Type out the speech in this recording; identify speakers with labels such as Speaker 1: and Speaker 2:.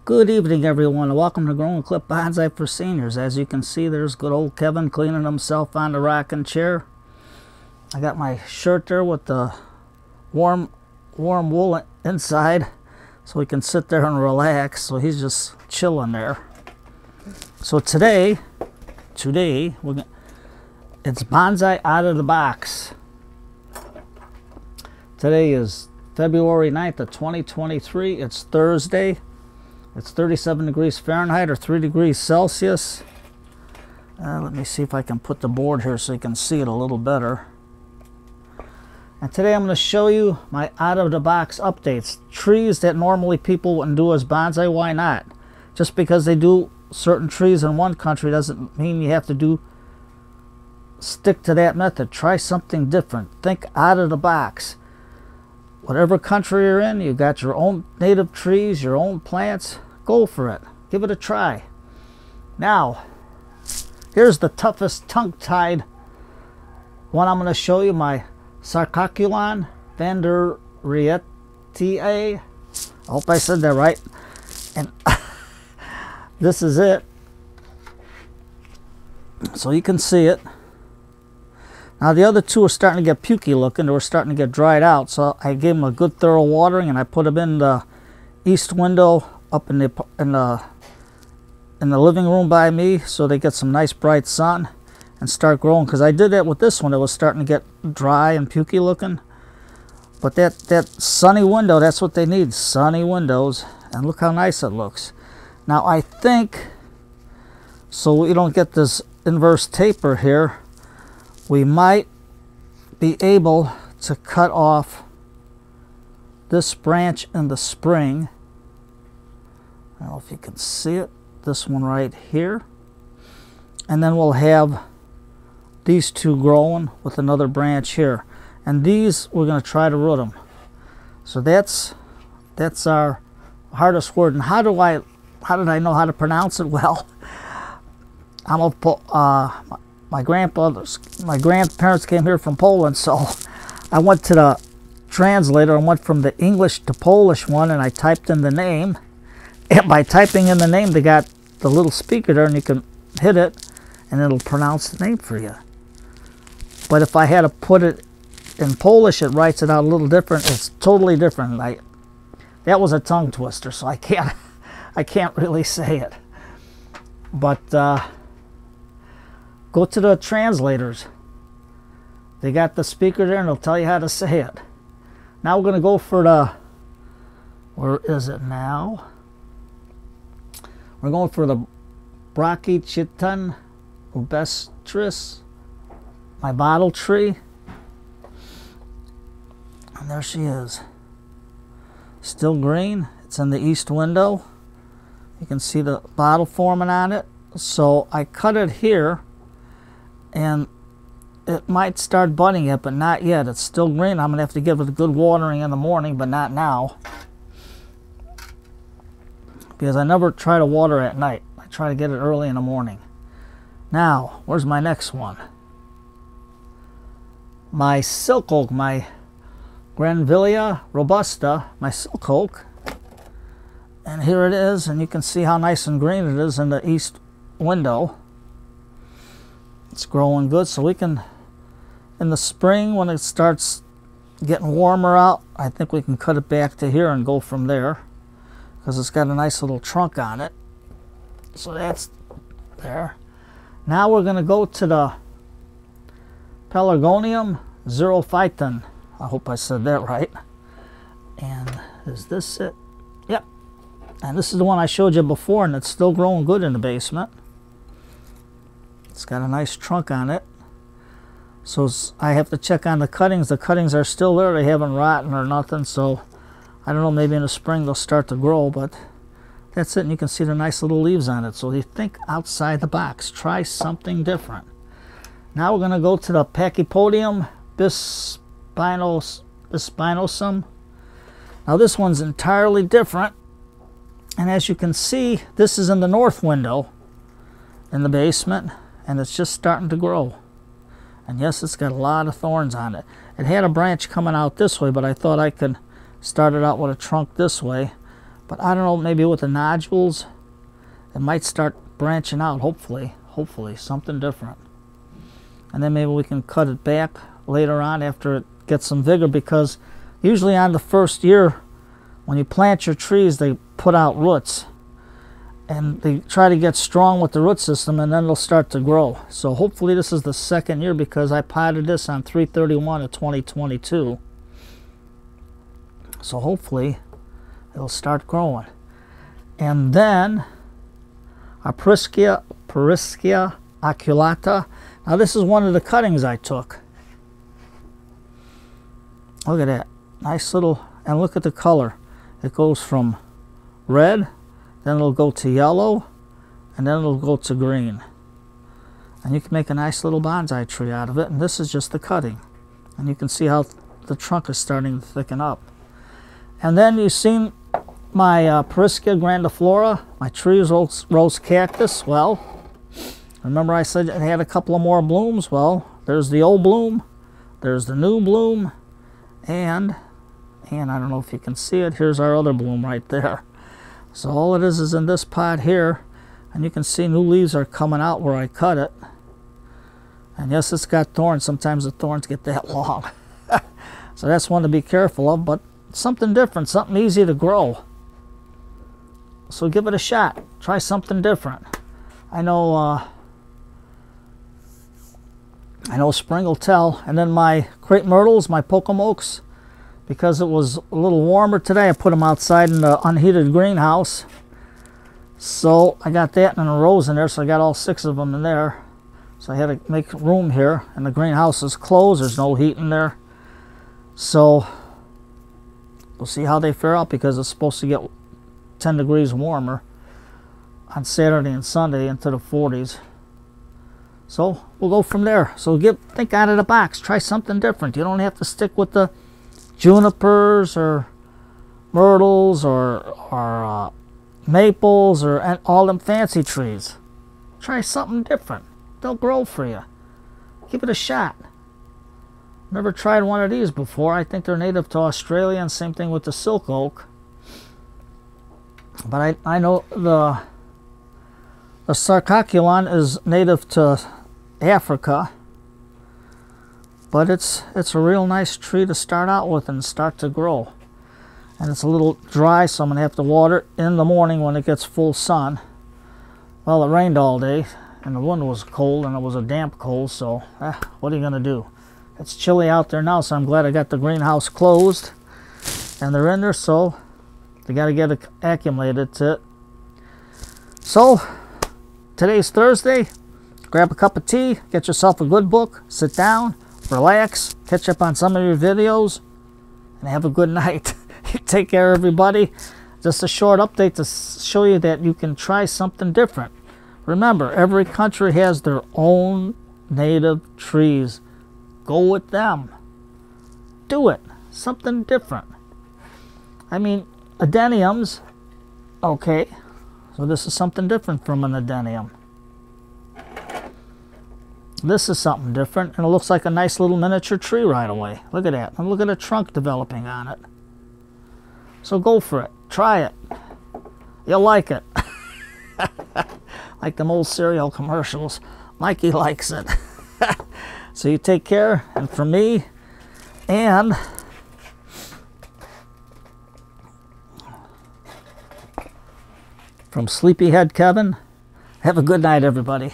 Speaker 1: Good evening, everyone, and welcome to Grow and Clip Bonsai for Seniors. As you can see, there's good old Kevin cleaning himself on the rocking chair. I got my shirt there with the warm wool inside, so he can sit there and relax. So he's just chilling there. So today it's bonsai out of the box. Today is February 9th of 2023. It's Thursday. It's 37 degrees Fahrenheit or 3 degrees Celsius. Let me see if I can put the board here so you can see it a little better. And today I'm going to show you my out-of-the-box updates. Trees that normally people wouldn't do as bonsai, why not? Just because they do certain trees in one country doesn't mean you have to stick to that method. Try something different. Think out of the box. Whatever country you're in, you got your own native trees, your own plants. Go for it. Give it a try. Now, here's the toughest tongue-tied one I'm going to show you. My Sarcoculon vanderrietae. I hope I said that right. And this is it. So you can see it. Now the other two are starting to get pukey looking. They were starting to get dried out. So I gave them a good thorough watering, and I put them in the east window up in the living room by me, so they get some nice bright sun and start growing. Because I did that with this one. It was starting to get dry and pukey looking. But that sunny window, that's what they need. Sunny windows. And look how nice it looks. Now I think, so we don't get this inverse taper here, we might be able to cut off this branch in the spring. I don't know if you can see it. This one right here. And then we'll have these two growing with another branch here. And these, we're going to try to root them. So that's our hardest word. And how did I know how to pronounce it? Well, my grandparents came here from Poland, so I went to the translator and went from the English to Polish one, and I typed in the name. And by typing in the name, they got the little speaker there, and you can hit it, and it'll pronounce the name for you. But if I had to put it in Polish, it writes it out a little different. It's totally different. That was a tongue twister, so I can't really say it. But go to the translators. They got the speaker there, and they'll tell you how to say it. Now we're going to go for the, where is it now? We're going for the Brachychiton rubestris, my bottle tree. And there she is. Still green. It's in the east window. You can see the bottle forming on it. So I cut it here, and it might start budding yet, but not yet. It's still green. I'm going to have to give it a good watering in the morning, but not now. Because I never try to water at night. I try to get it early in the morning. Now, where's my next one? My silk oak, my Greenvillea robusta, my silk oak. And here it is, and you can see how nice and green it is in the east window. It's growing good, so we can, in the spring when it starts getting warmer out, I think we can cut it back to here and go from there, because it's got a nice little trunk on it. So that's there. Now we're going to go to the Pelargonium xerophyton. I hope I said that right. And is this it? Yep. And this is the one I showed you before, and it's still growing good in the basement. It's got a nice trunk on it. So I have to check on the cuttings. The cuttings are still there. They haven't rotten or nothing. So I don't know, maybe in the spring they'll start to grow, but that's it. And you can see the nice little leaves on it. So you think outside the box. Try something different. Now we're going to go to the Pachypodium bispinosum. Now this one's entirely different. And as you can see, this is in the north window in the basement. And it's just starting to grow. And yes, it's got a lot of thorns on it. It had a branch coming out this way, but I thought I could start it out with a trunk this way. But I don't know, maybe with the nodules, it might start branching out, hopefully. Hopefully, something different. And then maybe we can cut it back later on after it gets some vigor, because usually on the first year, when you plant your trees, they put out roots. And they try to get strong with the root system, and then they'll start to grow. So hopefully this is the second year, because I potted this on 3/31 of 2022. So hopefully it'll start growing. And then our Periskia aculeata. Now this is one of the cuttings I took. Look at that. Nice little, and look at the color. It goes from red, then it'll go to yellow, and then it'll go to green. And you can make a nice little bonsai tree out of it. And this is just the cutting. And you can see how the trunk is starting to thicken up. And then you've seen my Periskia grandiflora, my trees rose cactus. Well, remember I said it had a couple of more blooms? Well, there's the old bloom, there's the new bloom, and I don't know if you can see it, here's our other bloom right there. So all it is in this pot here, and you can see new leaves are coming out where I cut it. And yes, it's got thorns. Sometimes the thorns get that long. So that's one to be careful of, but something different, something easy to grow. So give it a shot. Try something different. I know spring will tell. And then my crepe myrtles, my Pocomoks, because it was a little warmer today, I put them outside in the unheated greenhouse. So I got that and a rose in there, so I got all 6 of them in there. So I had to make room here, and the greenhouse is closed. There's no heat in there. So we'll see how they fare out, because it's supposed to get 10 degrees warmer on Saturday and Sunday into the 40s. So we'll go from there. So think out of the box. Try something different. You don't have to stick with the junipers or myrtles or maples or all them fancy trees. Try something different. They'll grow for you. Give it a shot. Never tried one of these before. I think they're native to Australia, and same thing with the silk oak. But I know the Sarcoculon is native to Africa. But it's a real nice tree to start out with and start to grow. And it's a little dry, so I'm going to have to water it in the morning when it gets full sun. Well, it rained all day, and the wind was cold, and it was a damp cold, so what are you going to do? It's chilly out there now, so I'm glad I got the greenhouse closed. And they're in there, so they got to get acclimated to it. So, today's Thursday. Grab a cup of tea, get yourself a good book, sit down, relax, catch up on some of your videos, and have a good night. Take care, everybody. Just a short update to show you that you can try something different. Remember, every country has their own native trees. Go with them. Do it. Something different. I mean, adeniums. Okay. So this is something different from an adenium. This is something different, and it looks like a nice little miniature tree right away. Look at that. And look at the trunk developing on it. So go for it. Try it. You'll like it. Like them old cereal commercials. Mikey likes it. So you take care, and from me, and from Sleepyhead Kevin, have a good night, everybody.